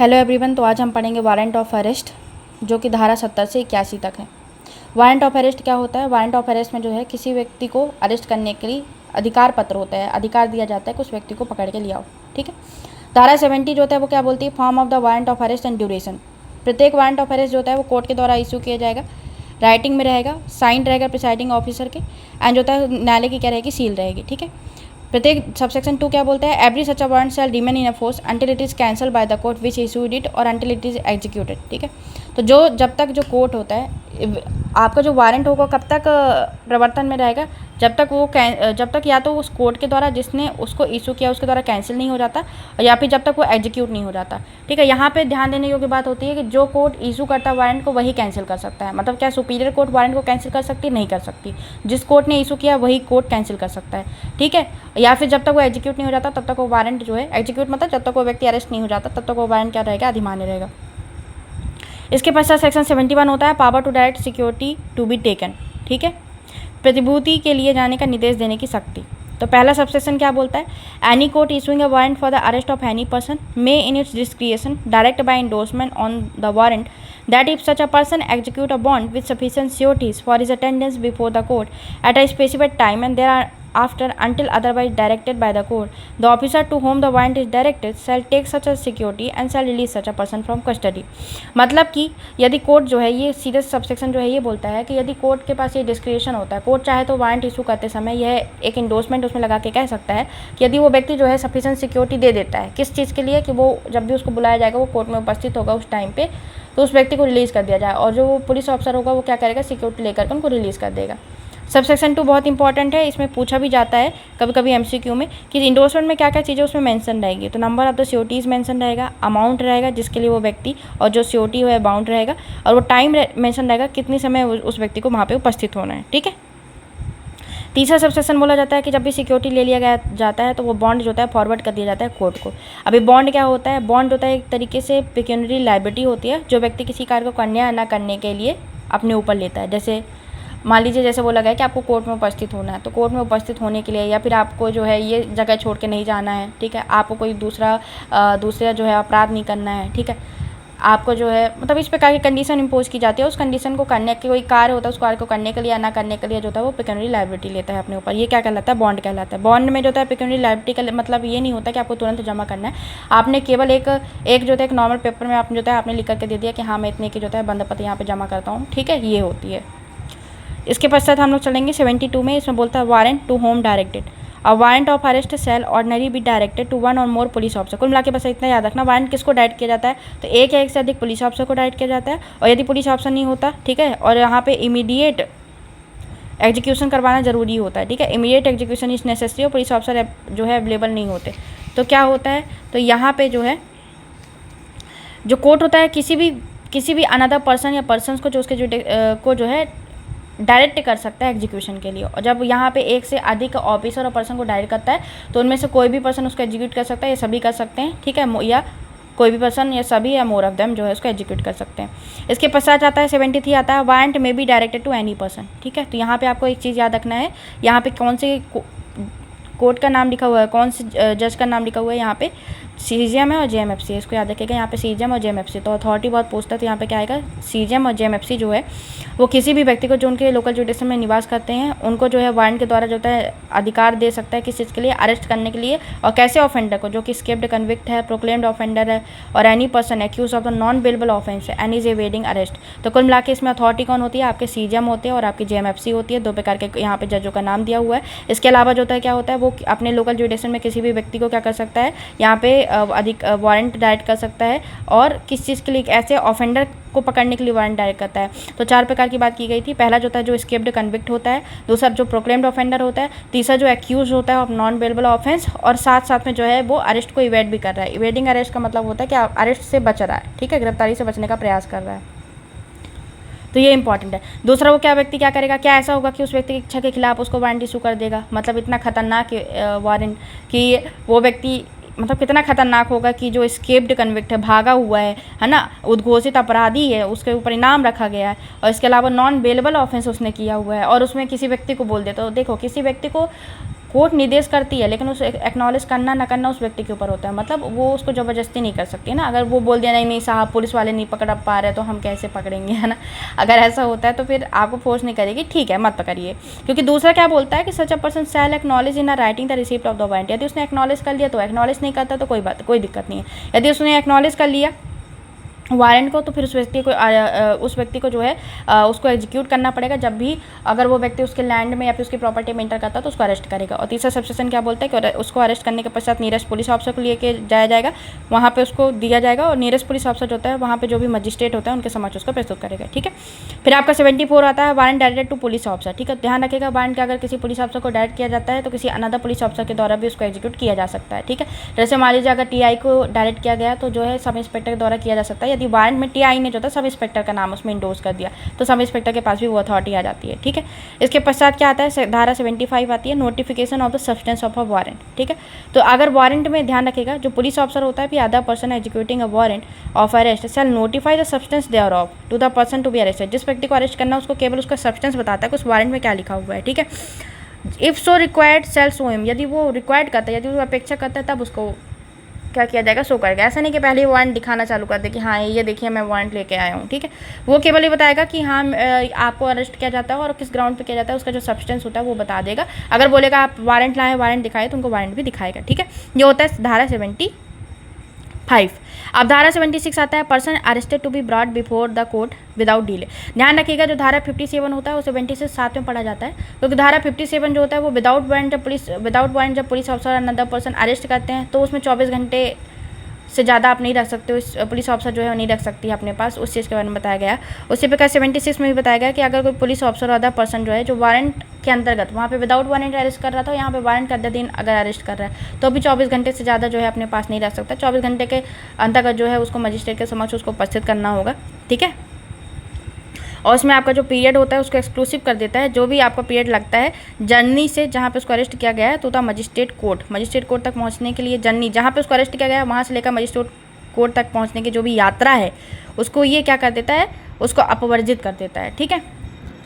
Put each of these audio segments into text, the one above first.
Hello everyone. तो आज हम पढ़ेंगे वारंट ऑफ अरेस्ट, जो कि धारा 70 से 81 तक है। वारंट ऑफ अरेस्ट क्या होता है? वारंट ऑफ अरेस्ट में जो है किसी व्यक्ति को अरेस्ट करने के लिए अधिकार पत्र होता है, अधिकार दिया जाता है कि उस व्यक्ति को पकड़ के ले आओ। ठीक है। धारा 70 जो होता है वो क्या बोलती है? Form of the warrant of arrest and duration. प्रत्येक वारंट ऑफ अरेस्ट जो होता है वो कोर्ट के द्वारा इशू किया जाएगा, राइटिंग में रहेगा, साइन रहेगा प्रिसाइडिंग ऑफिसर के, एंड जो होता है न्यायालय की क्या रहेगी? सील रहेगी। ठीक है। प्रत्येक सबसेक्शन 2 क्या बोलता है? Every such a warrant shall remain in a force until it is cancelled by the court which issued it or until it is executed. ठीक है। तो जब तक जो कोर्ट होता है, आपका जो वारंट होगा कब तक प्रवर्तन में रहेगा? जब तक या तो उस कोर्ट के द्वारा जिसने उसको इशू किया उसके द्वारा कैंसिल नहीं हो जाता, या फिर जब तक वो एग्जीक्यूट नहीं हो जाता। ठीक है। यहाँ पे ध्यान देने योग्य बात होती है कि जो कोर्ट इशू करता है वारंट को वही कैंसिल कर सकता है। मतलब क्या सुपीरियर कोर्ट वारंट को कैंसिल कर सकती है? नहीं कर सकती। जिस कोर्ट ने इशू किया वही कोर्ट कैंसिल कर सकता है। ठीक है। या फिर जब तक वो एग्जीक्यूट नहीं हो जाता तब तक वो वारंट जो है, एग्जीक्यूट मतलब जब तक वो व्यक्ति अरेस्ट नहीं हो जाता तब तक वो वारंट क्या रहेगा? अधिमान्य रहेगा। इसके पश्चात सेक्शन 71 होता है power to direct security to be taken. ठीक है। प्रतिभूति के लिए जाने का निर्देश देने की शक्ति। तो पहला सबसेक्शन क्या बोलता है? Any court issuing a warrant for the arrest of any person may in its discretion direct by endorsement on the warrant that if such a person execute a bond with sufficient sureties for his attendance before the court at a specified time and thereafter until otherwise directed by the court, the officer to whom the warrant is directed shall take such a security and shall release such a person from custody। मतलब कि यदि court जो है, ये सीधे subsection जो है ये बोलता है कि यदि कोर्ट के पास ये डिस्क्रिएशन होता है, कोर्ट चाहे तो वारंट इशू करते समय यह एक इंडोर्समेंट उसमें लगा के कह सकता है कि यदि वो व्यक्ति जो है सफिशिएंट सिक्योरिटी दे देता है, किस चीज़ के लिए? कि वो जब भी उसको बुलाया जाएगा वो कोर्ट में उपस्थित होगा उस टाइम पे, तो उस व्यक्ति को रिलीज़ कर दिया जाए, और जो पुलिस ऑफिसर होगा वो क्या करेगा? सिक्योरिटी लेकर के उनको रिलीज़ कर देगा। सबसेक्शन 2 बहुत इंपॉर्टेंट है। इसमें पूछा भी जाता है कभी कभी एमसीक्यू में कि इंडोर्समेंट में क्या क्या चीज़ें उसमें मेंशन रहेगी। तो number of the securities mention रहेगा, अमाउंट रहेगा जिसके लिए वो व्यक्ति और जो सिक्योरिटी है अमाउंट रहेगा, और वो टाइम मेंशन रहेगा कितने समय उस व्यक्ति को वहाँ पर उपस्थित होना है। ठीक है। तीसरा सबसेक्शन बोला जाता है कि जब भी सिक्योरिटी ले लिया गया जाता है तो वो बॉन्ड जो होता है फॉरवर्ड कर दिया जाता है कोर्ट को। अभी बॉन्ड क्या होता है? बॉन्ड होता है एक तरीके से पेक्यूनियरी लायबिलिटी होती है जो व्यक्ति किसी कार्य को करने या ना करने के लिए अपने ऊपर लेता है। जैसे मान लीजिए जैसे बोला गया कि आपको कोर्ट में उपस्थित होना है, तो कोर्ट में उपस्थित होने के लिए या फिर आपको जो है ये जगह छोड़ के नहीं जाना है। ठीक है। आपको कोई दूसरा जो है अपराध नहीं करना है। ठीक है। आपको जो है मतलब इस प्रकार की कंडीशन इम्पोज की जाती है। उस कंडीशन को करने के कोई कार्य होता है, उस कार्य को करने के लिए या ना करने के लिए जो होता है वो पेक्यूनियरी लायबिलिटी लेता है अपने ऊपर। ये क्या कहलाता है? बॉन्ड कहलाता है। बॉन्ड में जो होता है पेक्यूनियरी लायबिलिटी का मतलब ये नहीं होता कि आपको तुरंत जमा करना है। आपने केवल एक जो है एक नॉर्मल पेपर में आपने जो है आपने लिख करके दे दिया कि हाँ मैं इतने की जो है बंदोपति यहाँ पे जमा करता हूँ। ठीक है। ये होती है। इसके पश्चात हम लोग चलेंगे 72 में। इसमें बोलता है warrant to whom directed. A warrant of arrest shall ordinarily be directed to one or more police officer. कुल मिला के बस इतना याद रखना, वारंट किसको डायरेक्ट किया जाता है? तो एक या एक से अधिक पुलिस ऑफिसर को डायरेक्ट किया जाता है, और यदि पुलिस ऑफिसर नहीं होता, ठीक है, और यहाँ पे इमीडिएट एग्जीक्यूशन करवाना जरूरी होता है। ठीक है। इमीडिएट एग्जीक्यूशन इज नेसेसरी और पुलिस ऑफिसर जो है अवेलेबल नहीं होते, तो क्या होता है? तो यहाँ पे जो है जो कोर्ट होता है किसी भी अनदर पर्सन या पर्सनस को जो उसके को जो है डायरेक्ट कर सकता है एग्जीक्यूशन के लिए। और जब यहाँ पे एक से अधिक ऑफिसर और पर्सन को डायरेक्ट करता है तो उनमें से कोई भी पर्सन उसको एग्जीक्यूट कर सकता है, या सभी कर सकते हैं। ठीक है। या कोई भी पर्सन या सभी या मोर ऑफ देम जो है उसको एग्जीक्यूट कर सकते हैं। इसके पश्चात आता है 73 आता है warrant may be directed to any person. ठीक है। तो यहाँ पे आपको एक चीज़ याद रखना है, यहाँ पे कौन से कोर्ट का नाम लिखा हुआ है, कौन से जज का नाम लिखा हुआ है, यहाँ पे सीजीएम है और जेएमएफसी है। इसको याद रखिएगा, यहाँ पे सीजीएम और जेएमएफसी। तो अथॉरिटी बहुत पूछता है, तो यहाँ पे क्या आएगा? सीजीएम और जेएमएफसी जो है वो किसी भी व्यक्ति को जो उनके लोकल जुडिशन में निवास करते हैं उनको जो है वारंट के द्वारा जो होता है अधिकार दे सकता है किस चीज़ के लिए? अरेस्ट करने के लिए। और कैसे ऑफेंडर को, जो कि स्केप्ड कन्विक्ट है, प्रोक्लेम्ड ऑफेंडर है, और any person accuse of the non bailable offence and is evading arrest. तो कुल मिला के इसमें अथॉरिटी कौन होती है? आपके सीजीएम होते हैं और आपकी जेएमएफसी होती है। दो प्रकार के यहाँ पे जजों का नाम दिया हुआ है। इसके अलावा जो होता है क्या होता है, वो अपने लोकल जुडिशन में किसी भी व्यक्ति को क्या कर सकता है? यहाँ पे अधिक वारंट डायरेक्ट कर सकता है, और किस चीज़ के लिए? ऐसे ऑफेंडर को पकड़ने के लिए वारंट डायरेक्ट करता है। तो 4 प्रकार की बात की गई थी। पहला जो होता है जो स्केप्ड कन्विक्ट होता है, दूसरा जो प्रोक्लेम्ड ऑफेंडर होता है, तीसरा जो एक्यूज होता है ऑफ नॉन बेलेबल ऑफेंस, और साथ में जो है वो अरेस्ट को इवेड भी कर रहा है। इवेडिंग अरेस्ट का मतलब होता है कि अरेस्ट से बच रहा है। ठीक है। गिरफ्तारी से बचने का प्रयास कर रहा है। तो ये इंपॉर्टेंट है। दूसरा, वो क्या व्यक्ति क्या करेगा? क्या ऐसा होगा कि उस व्यक्ति की इच्छा के खिलाफ उसको वारंट इशू कर देगा? मतलब इतना खतरनाक वारंट कि वो व्यक्ति मतलब कितना खतरनाक होगा कि जो स्केप्ड कन्विक्ट है, भागा हुआ है ना, उद्घोषित अपराधी है, उसके ऊपर इनाम रखा गया है, और इसके अलावा नॉन बेलेबल ऑफेंस उसने किया हुआ है, और उसमें किसी व्यक्ति को बोल देता। तो देखो, किसी व्यक्ति को कोर्ट निर्देश करती है, लेकिन उस एक्नॉलेज करना ना करना उस व्यक्ति के ऊपर होता है। मतलब वो उसको ज़बरदस्ती नहीं कर सकती ना। अगर वो बोल दिया नहीं नहीं साहब पुलिस वाले नहीं पकड़ पा रहे तो हम कैसे पकड़ेंगे, है ना। अगर ऐसा होता है तो फिर आपको फोर्स नहीं करेगी, ठीक है मत पकड़िए। क्योंकि दूसरा क्या बोलता है कि such a person shall acknowledge in a writing the receipt of the warrant. यदि उसने एक्नॉलेज कर लिया तो एक्नॉलेज नहीं करता तो कोई दिक्कत नहीं है। यदि उसने एक्नॉलेज कर लिया वारंट को तो फिर उस व्यक्ति को जो है उसको एग्जीक्यूट करना पड़ेगा। जब भी अगर वो व्यक्ति उसके लैंड में या फिर उसकी प्रॉपर्टी में इंटर करता है तो उसको अरेस्ट करेगा। और तीसरा सबसेक्शन क्या बोलता है कि उसको अरेस्ट करने के पश्चात नियरेस्ट पुलिस ऑफिसर को लेके जाया जाएगा, वहाँ पे उसको दिया जाएगा और नियरेस्ट पुलिस ऑफिसर जो होता है वहाँ पे जो भी मजिस्ट्रेट होता है उनके समक्ष उसको प्रस्तुत करेगा। ठीक है। फिर आपका 74 आता है warrant directed to police officer. ठीक है, ध्यान रखिएगा वारंट का अगर किसी पुलिस ऑफिसर को डायरेक्ट किया जाता है तो किसी अनदर पुलिस ऑफिसर के द्वारा भी उसको एग्जीक्यूट किया जा सकता है। ठीक है, जैसे मान लीजिए अगर टीआई को डायरेक्ट किया गया तो जो है सब इंस्पेक्टर के द्वारा किया जा सकता है। यदि वारंट में टीआई ने जो था सब इंस्पेक्टर का नाम उसमें इंडोर्स कर दिया तो सब इंस्पेक्टर के पास भी वो अथॉरिटी आ जाती है। ठीक है, इसके पश्चात क्या आता है, धारा 75 आती है, notification of the substance of a warrant. ठीक है, तो अगर वारंट में ध्यान रखिएगा जो पुलिस ऑफिसर होता है फिर other person executing a warrant of arrest shall notify the substance thereof to the person to be arrested. जिस व्यक्ति को अरेस्ट करना है उसको केवल उसका सब्सटेंस बताता है कि उस वारंट में क्या लिखा हुआ है। ठीक है, if so required shall show him. यदि वो रिक्वायर्ड करता है, यदि वो अपेक्षा करता है तब उसको क्या किया जाएगा, शो करेगा। ऐसा नहीं कि पहले वारंट दिखाना चालू कर दे कि हाँ ये देखिए मैं वारंट लेके आया हूँ। ठीक है, वो केवल ये बताएगा कि हाँ आपको अरेस्ट किया जाता है और किस ग्राउंड पे किया जाता है, उसका जो सब्सटेंस होता है वो बता देगा। अगर बोलेगा आप वारंट लाए वारंट दिखाए तो उनको वारंट भी दिखाएगा। ठीक है, ये होता है धारा 75। अब धारा 76 आता है person arrested to be brought before the court without delay. ध्यान रखिएगा जो धारा 57 होता है वो 70 से 7 में पढ़ा जाता है, क्योंकि धारा 57 जो होता है वो विदाउट वारंट जब police officer another person arrest करते हैं तो उसमें 24 घंटे से ज़्यादा आप नहीं रख सकते हो। पुलिस ऑफिसर जो है वो नहीं रख सकती है अपने पास, उस चीज़ के बारे में बताया गया। उसी प्रकार 76 में भी बताया गया कि अगर कोई पुलिस ऑफिसर और अदर पर्सन जो है जो वारंट के अंतर्गत वहाँ पे विदाउट वारंट अरेस्ट कर रहा था, यहाँ पे वारंट के दिन अगर अरेस्ट कर रहा है तो भी 24 घंटे से ज़्यादा जो है अपने पास नहीं रख सकता। 24 घंटे के अंतर्गत जो है उसको मजिस्ट्रेट के समक्ष उसको उपस्थित करना होगा। ठीक है, और उसमें आपका जो पीरियड होता है उसको एक्सक्लूसिव कर देता है। जो भी आपका पीरियड लगता है जर्नी से जहाँ पे उसको अरेस्ट किया गया है तो था मजिस्ट्रेट कोर्ट तक पहुँचने के लिए जर्नी जहाँ पे उसको अरेस्ट किया गया है वहाँ से लेकर मजिस्ट्रेट कोर्ट तक पहुँचने की जो भी यात्रा है उसको ये क्या कर देता है, उसको अपवर्जित कर देता है। ठीक है,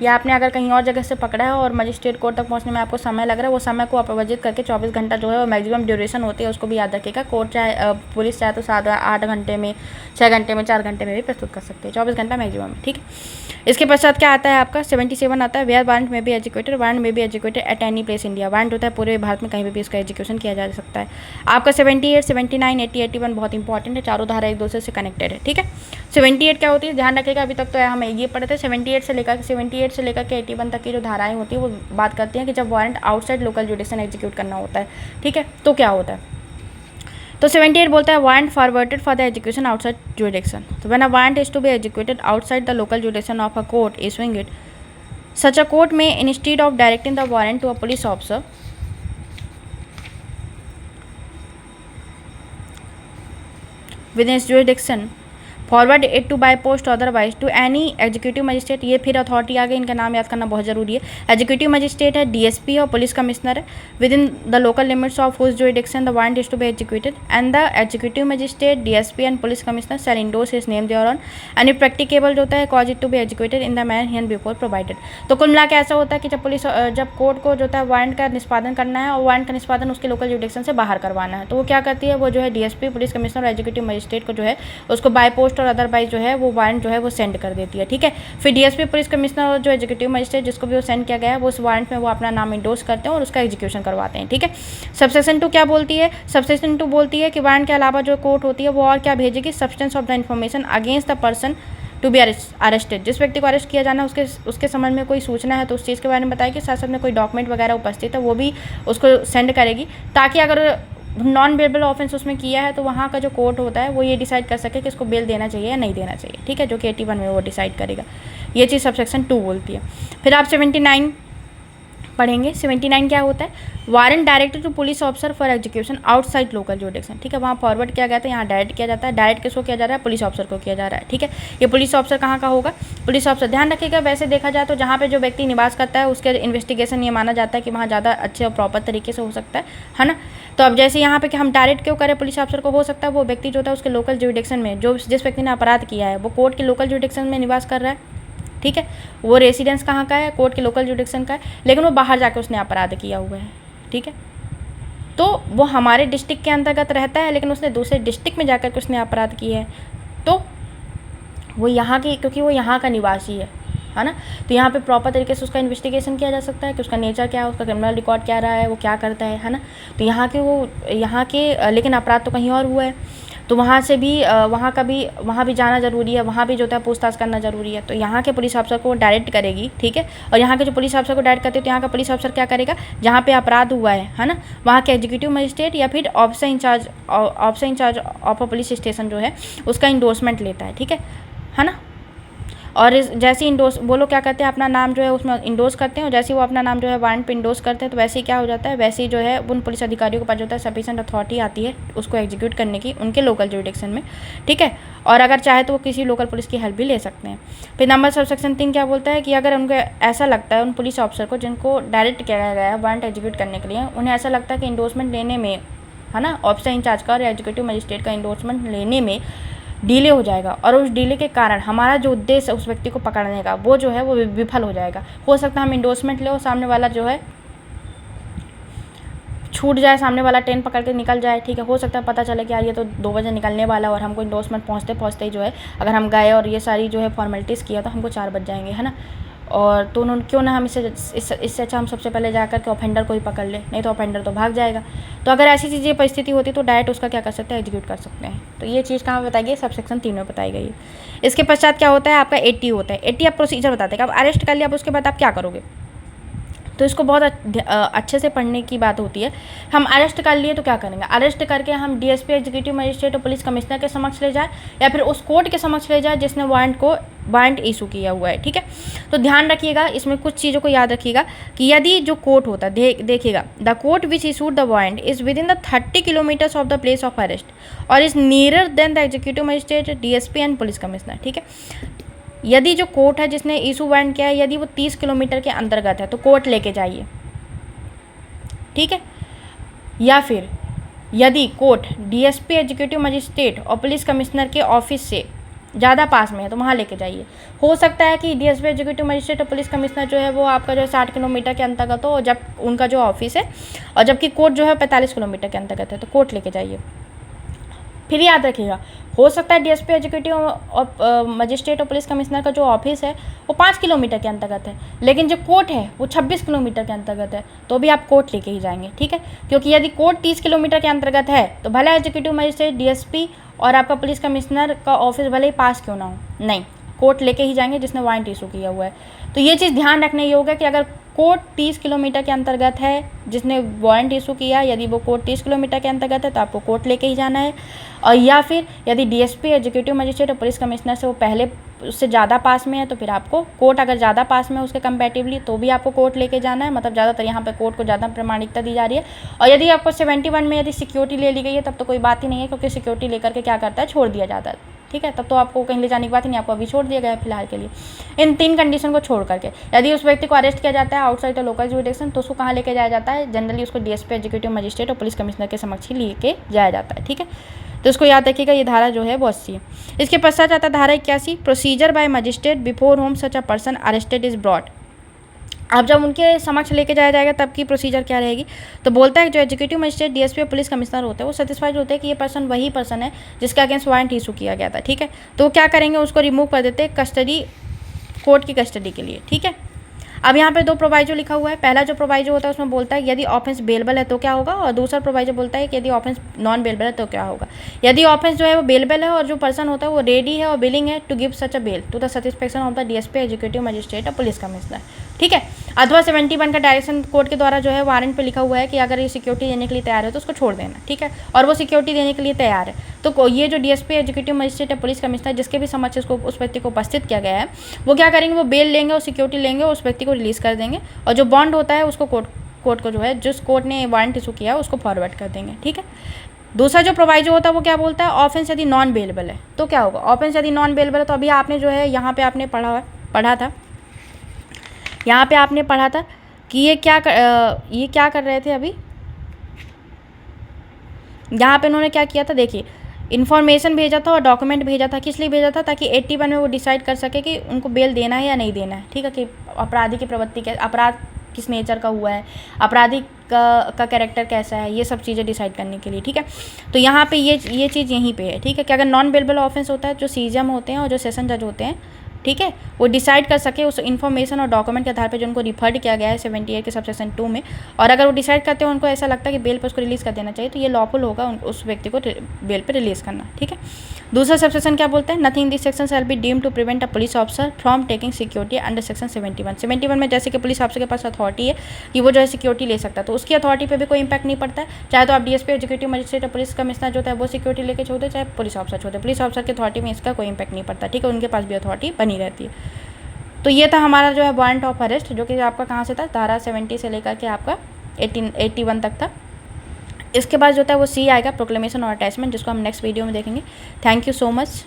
या आपने अगर कहीं और जगह से पकड़ा है और मजिस्ट्रेट कोर्ट तक पहुंचने में आपको समय लग रहा है, वो समय को अपवर्जित करके 24 घंटा जो है वो मैक्सिमम ड्यूरेशन होती है उसको भी याद रखिएगा। कोर्ट चाहे पुलिस चाहे तो 8 घंटे में, 6 घंटे में, 4 घंटे में भी प्रस्तुत कर सकते हैं, 24 घंटा मैक्सिमम। ठीक है, इसके पश्चात क्या आता है आपका 77 आता है, वेयर वारंट में भी एग्जीक्यूटेड। वारंट में भी executed at any place India. Warrant होता है पूरे भारत में कहीं पर भी इसका एग्जीक्यूशन किया जा सकता है। आपका 78, 79, 80, 81 बहुत इंपॉर्टेंट है, चारों धारा एक दूसरे से कनेक्टेड है। ठीक है, 78 क्या होती है, ध्यान रखिएगा अभी तक तो हमें ये पढ़े थे 78 से लेकर के 81 तक की जो धाराएं होती है वो बात करती हैं कि जब वारंट आउटसाइड लोकल जुडिक्शन एग्जीक्यूट करना होता है। ठीक है, तो क्या होता है, तो 78 बोलता है warrant forwarded for the execution outside jurisdiction. तो when a warrant is to be executed outside the local jurisdiction of a court issuing it, such a court में instead of directing the warrant to a police officer within jurisdiction forward it to by post otherwise to any executive magistrate. ये फिर authority आ गई, इनका नाम याद करना बहुत जरूरी है। एग्जीक्यूटिव मजिस्ट्रेट है, डीएसपी और पुलिस कमिश्नर है। Within the local limits of whose jurisdiction the warrant is to be executed and the executive magistrate DSP and police commissioner shall endorse his name thereon and if practicable जो होता है cause it to be executed in the manner herein before provided. तो कुल मिला के ऐसा होता है कि जब कोर्ट को जो है वारंट का निष्पादन करना है और वारंट का निष्पादन उसके लोकल जुरिडिक्शन से बाहर करवाना है तो वो क्या करती है, वो जो है डीएसपी, पुलिस कमिश्नर और एग्जीक्यूटिव मजिस्ट्रेट को जो है उसको बाय पोस्ट और अदरवाइज जो है वो वारंट जो है वो सेंड कर देती है। ठीक है, फिर डीएसपी, पुलिस कमिश्नर और जो एग्जीक्यूटिव मजिस्ट्रेट जिसको भी वो सेंड किया गया है वो उस वारंट में वो अपना नाम इंडोर्स करते हैं और उसका एग्जीक्यूशन करवाते हैं। ठीक है, सबसेक्शन 2 क्या बोलती है, सबसेक्शन 2 बोलती है कि वारंट के अलावा जो कोर्ट होती है वो और क्या भेजेगी, substance of the information against the person to be arrested. जिस व्यक्ति को अरेस्ट किया जाना है उसके संबंध में कोई सूचना है तो उस चीज़ के बारे में बताएगी, साथ साथ में कोई डॉक्यूमेंट वगैरह उपस्थित है वो भी उसको सेंड करेगी, ताकि अगर नॉन बेलेबल ऑफेंस उसमें किया है तो वहाँ का जो कोर्ट होता है वो ये डिसाइड कर सके कि इसको बेल देना चाहिए या नहीं देना चाहिए। ठीक है, जो कि 81 में वो डिसाइड करेगा। ये चीज़ सबसेक्शन 2 बोलती है। फिर आप 79 पढ़ेंगे। 79 क्या होता है, warrant directed to police officer for execution outside local jurisdiction. ठीक है, वहाँ फॉरवर्ड किया गया था, यहाँ डायरेक्ट किया जाता है। डायरेक्ट किसको किया जा रहा है, पुलिस ऑफिसर को किया जा रहा है। ठीक है, ये पुलिस ऑफिसर कहाँ का होगा, पुलिस ऑफिसर। ध्यान रखिएगा वैसे देखा जाए तो जहाँ पे जो व्यक्ति निवास करता है उसके इन्वेस्टिगेशन ये माना जाता है कि वहाँ ज़्यादा अच्छे और प्रॉपर तरीके से हो सकता है ना। तो अब जैसे यहाँ पे कि हम डायरेक्ट क्यों करें पुलिस ऑफिसर को, हो सकता है वो व्यक्ति जो होता है उसके लोकल जुडिक्शन में, जो जिस व्यक्ति ने अपराध किया है वो कोर्ट के लोकल जुडिक्शन में निवास कर रहा है। ठीक है, वो रेसिडेंस कहाँ का है, कोर्ट के लोकल जुडिक्शन का है, लेकिन वो बाहर जाकर उसने अपराध किया हुआ है। ठीक है। तो वो हमारे डिस्ट्रिक्ट के अंतर्गत रहता है, लेकिन उसने दूसरे डिस्ट्रिक्ट में जाकर के उसने अपराध किया है, तो वो यहाँ की, क्योंकि वो यहाँ का निवासी है ना, तो यहाँ पे प्रॉपर तरीके से उसका इन्वेस्टिगेशन किया जा सकता है कि उसका नेचर क्या है, उसका क्रिमिनल रिकॉर्ड क्या रहा है, वो क्या करता है ना। तो यहाँ के लेकिन अपराध तो कहीं और हुआ है, तो वहाँ से भी वहाँ भी जाना ज़रूरी है, वहाँ भी जो है पूछताछ करना ज़रूरी है। तो यहाँ के पुलिस अफसर को डायरेक्ट करेगी, ठीक है। और यहाँ के जो पुलिस अफसर को डायरेक्ट करते हैं, तो यहाँ का पुलिस अफसर क्या करेगा, जहाँ पे अपराध हुआ है ना, वहाँ के एग्जीक्यूटिव मजिस्ट्रेट या फिर officer in charge of a police station जो है उसका इंडोर्समेंट लेता है, ठीक है ना। और जैसे इंडोर्स वो लोग क्या करते हैं, अपना नाम जो है उसमें इंडोर्स करते हैं, और जैसे वो अपना नाम जो है वारंट पे इंडोर्स करते हैं, तो वैसे ही क्या हो जाता है, वैसे ही जो है उन पुलिस अधिकारियों के पास जो होता है सफिशिएंट अथॉरिटी आती है उसको एग्जीक्यूट करने की उनके लोकल जुरिडिक्शन में, ठीक है। और अगर चाहे तो वो किसी लोकल पुलिस की हेल्प भी ले सकते हैं। फिर नंबर सबसेक्शन 3 क्या बोलता है कि अगर उनको ऐसा लगता है, उन पुलिस ऑफिसर को जिनको डायरेक्ट किया गया है वारंट एग्जीक्यूट करने के लिए, उन्हें ऐसा लगता है कि इंडोर्समेंट लेने में, है ना, ऑफिसर इंचार्ज का और एग्जीक्यूटिव मजिस्ट्रेट का इंडोर्समेंट लेने में डिले हो जाएगा, और उस डिले के कारण हमारा जो उद्देश्य है उस व्यक्ति को पकड़ने का, वो जो है वो विफल हो जाएगा। हो सकता है हम इंडोर्समेंट ले और सामने वाला जो है छूट जाए, सामने वाला ट्रेन पकड़ के निकल जाए, ठीक है। हो सकता है पता चले कि यार ये तो 2 बजे निकलने वाला, और हमको इंडोर्समेंट पहुँचते पहुँचते ही जो है अगर हम गए और ये सारी जो है फॉर्मेलिटीज़ किया तो हमको 4 बज जाएंगे, है ना। और तो उन्होंने क्यों ना हम इससे अच्छा हम सबसे पहले जाकर के ऑफेंडर को ही पकड़ ले, नहीं तो ऑफेंडर तो भाग जाएगा। तो अगर ऐसी चीज़ें परिस्थिति होती तो डायरेक्ट उसका क्या कर सकते हैं, एग्जीक्यूट कर सकते हैं। तो ये चीज़ कहाँ बताई गई, सबसेक्शन 3 में बताई गई है। इसके पश्चात क्या होता है, आपका 80 होता है। 80 आप प्रोसीजर बताते हैं कि अब अरेस्ट कर लिया, अब उसके बाद आप क्या करोगे। तो इसको बहुत अच्छे से पढ़ने की बात होती है। हम अरेस्ट कर लिए तो क्या करेंगे, अरेस्ट करके हम डीएसपी, एग्जीक्यूटिव मजिस्ट्रेट और पुलिस कमिश्नर के समक्ष ले जाए, या फिर उस कोर्ट के समक्ष ले जाए जिसने वारंट इशू किया हुआ है, ठीक है। तो ध्यान रखिएगा, इसमें कुछ चीज़ों को याद रखिएगा कि यदि जो कोर्ट होता है, देखिएगा, the court which issued the warrant is within the 30 kilometres of the place of arrest और is nearer than the executive magistrate, DSP and police commissioner, ठीक है। यदि जो कोर्ट है जिसने इशू वारंट किया है, यदि वो 30 किलोमीटर के अंतर्गत है तो कोर्ट लेके जाइए, ठीक है। या फिर यदि कोर्ट डीएसपी, एग्जीक्यूटिव मजिस्ट्रेट और पुलिस कमिश्नर के ऑफिस से ज़्यादा पास में है तो वहाँ लेके जाइए। हो सकता है कि डीएसपी, एग्जीक्यूटिव मजिस्ट्रेट और पुलिस कमिश्नर जो है वो आपका जो है 60 किलोमीटर के अंतर्गत हो, जब उनका जो ऑफिस है, और जबकि कोर्ट जो है 45 किलोमीटर के अंतर्गत है, तो कोर्ट लेके जाइए। फिर याद रखिएगा, हो सकता है डीएसपी, एग्जीक्यूटिव और मजिस्ट्रेट और पुलिस कमिश्नर का जो ऑफिस है वो 5 किलोमीटर के अंतर्गत है, लेकिन जो कोर्ट है वो 26 किलोमीटर के अंतर्गत है, तो भी आप कोर्ट लेके ही जाएंगे, ठीक है। क्योंकि यदि कोर्ट 30 किलोमीटर के अंतर्गत है तो भले एग्जीक्यूटिव मजिस्ट्रेट, डीएसपी और आपका पुलिस कमिश्नर का ऑफिस भले ही पास क्यों ना हो, नहीं, कोर्ट लेके ही जाएंगे जिसने वारंट इशू किया हुआ है। तो ये चीज़ ध्यान रखने योग्य है कि अगर कोर्ट 30 किलोमीटर के अंतर्गत है जिसने वारंट इशू किया, यदि वो कोर्ट 30 किलोमीटर के अंतर्गत है तो आपको कोर्ट लेके ही जाना है। और या फिर यदि डीएसपी, एग्जीक्यूटिव मजिस्ट्रेट और पुलिस कमिश्नर से वो पहले उससे ज़्यादा पास में है तो फिर आपको कोर्ट, अगर ज़्यादा पास में है उसके कंपैरेटिवली, तो भी आपको कोर्ट लेके जाना है। मतलब ज़्यादातर यहाँ पे कोर्ट को ज़्यादा प्रामाणिकता दी जा रही है। और यदि आपको 71 में यदि सिक्योरिटी ले ली गई है तब तो कोई बात ही नहीं है, क्योंकि सिक्योरिटी लेकर के क्या करता है, छोड़ दिया जाता है, ठीक है। तब तो आपको कहीं ले जाने की बात ही नहीं, आपको अभी छोड़ दिया गया है फिलहाल के लिए। इन 3 कंडीशन को छोड़ करके यदि उस व्यक्ति को अरेस्ट किया जाता है आउटसाइड द लोकल जुरिडिक्शन, तो उसको कहाँ लेके जाया जाता है, जनरली उसको डीएसपी, एग्जीक्यूटिव मजिस्ट्रेट और पुलिस कमिश्नर के समक्ष ही लेके जाया जाता है, ठीक है। तो इसको याद रखिएगा, ये धारा जो है वो 80 है। इसके पश्चात आता है धारा 81, procedure bye magistrate before home such a person arrested is brought. अब जब उनके समक्ष लेके जाया जाएगा तब की प्रोसीजर क्या रहेगी, तो बोलता है जो एग्जीक्यूटिव मजिस्ट्रेट, डीएसपी और पुलिस कमिश्नर होते हैं वो सेटिस्फाइड होते हैं कि ये पर्सन वही पर्सन है जिसके अगेंस्ट वारंट इशू किया गया था, ठीक है। तो वो क्या करेंगे, उसको रिमूव कर देते हैं कस्टडी, कोर्ट की कस्टडी के लिए, ठीक है। अब यहाँ पे 2 प्रोवाइजो लिखा हुआ है। पहला जो प्रोवाइजो होता है उसमें बोलता है यदि ऑफेंस बेलेबल है तो क्या होगा, और दूसरा प्रोवाइजो बोलता है कि यदि ऑफेंस नॉन बेलेबल है तो क्या होगा। यदि ऑफेंस जो है वो बेलेबल है और जो पर्सन होता है वो रेडी है और विलिंग है to give such a bail to the satisfaction of the DSP, executive magistrate और पुलिस कमिश्नर, ठीक है। अथवा 71 का डायरेक्शन कोर्ट के द्वारा जो है वारंट पे लिखा हुआ है कि अगर ये सिक्योरिटी देने के लिए तैयार है तो उसको छोड़ देना, ठीक है। और वो सिक्योरिटी देने के लिए तैयार है तो ये जो डीएसपी, एग्जीक्यूटिव मजिस्ट्रेट या पुलिस कमिश्नर जिसके भी समक्ष इसको उस व्यक्ति को उपस्थित किया गया है, वो क्या करेंगे, वो बेल लेंगे और सिक्योरिटी लेंगे और उस व्यक्ति को रिलीज़ कर देंगे, और जो बॉन्ड होता है उसको कोर्ट को जो है जिस कोर्ट ने वारंट इशू किया है उसको फॉरवर्ड कर देंगे, ठीक है। दूसरा जो प्रोवाइजो होता है वो क्या बोलता है, ऑफेंस यदि नॉन बेलेबल है तो क्या होगा। ऑफेंस यदि नॉन बेलेबल है तो अभी आपने जो है यहाँ पे आपने पढ़ा था, यहाँ पे आपने पढ़ा था कि ये क्या कर रहे थे अभी, यहाँ पे उन्होंने क्या किया था, देखिए इन्फॉर्मेशन भेजा था और डॉक्यूमेंट भेजा था। किस लिए भेजा था, ताकि 81 में वो डिसाइड कर सके कि उनको बेल देना है या नहीं देना है, ठीक है, कि अपराधी की प्रवृत्ति क्या, अपराध किस नेचर का हुआ है, अपराधी का कैरेक्टर कैसा है, ये सब चीज़ें डिसाइड करने के लिए, ठीक है। तो यहाँ पे ये चीज़ यहीं पे है, ठीक है, कि अगर नॉन बेलेबल ऑफेंस होता है, जो सीजीएम होते हैं और जो सेशन जज होते हैं, ठीक है, वो डिसाइड कर सके उस इन्फॉर्मेशन और डॉक्यूमेंट के आधार पर जो उनको रिफर्ड किया गया है 78 के सबसेक्शन 2 में, और अगर वो डिसाइड करते हैं उनको ऐसा लगता है कि बेल पर उसको रिलीज़ कर देना चाहिए, तो ये लॉफुल होगा उस व्यक्ति को बेल पर रिलीज़ करना, ठीक है। दूसरा सबसेक्शन क्या बोलते हैं, nothing this section shall be deemed to prevent a police officer from taking security under section 71 में जैसे कि पुलिस ऑफिसर के पास अथॉरिटी है कि वो जो है सिक्योरिटी ले सकता है, तो उसकी अथॉरिटी पे भी कोई इंपैक्ट नहीं पड़ता है, चाहे तो आप डीएसपी, एग्जीक्यूटिव मजिस्ट्रेट और पुलिस कमिश्नर जो होता है वो सिक्योरिटी लेके छोड़ते, चाहे पुलिस ऑफिसर छोड़ते, पुलिस ऑफिसर की अथॉरिटी में इसका कोई इंपैक्ट नहीं पड़ता, ठीक है, उनके पास भी अथॉरिटी बनी रहती है। तो ये था हमारा जो है वारंट ऑफ अरेस्ट, जो कि आपका कहाँ से था, धारा 70 से लेकर के आपका 81 तक था। इसके बाद जो था वो सी आएगा, प्रोक्लेमेशन और अटैचमेंट, जिसको हम नेक्स्ट वीडियो में देखेंगे। Thank you so much.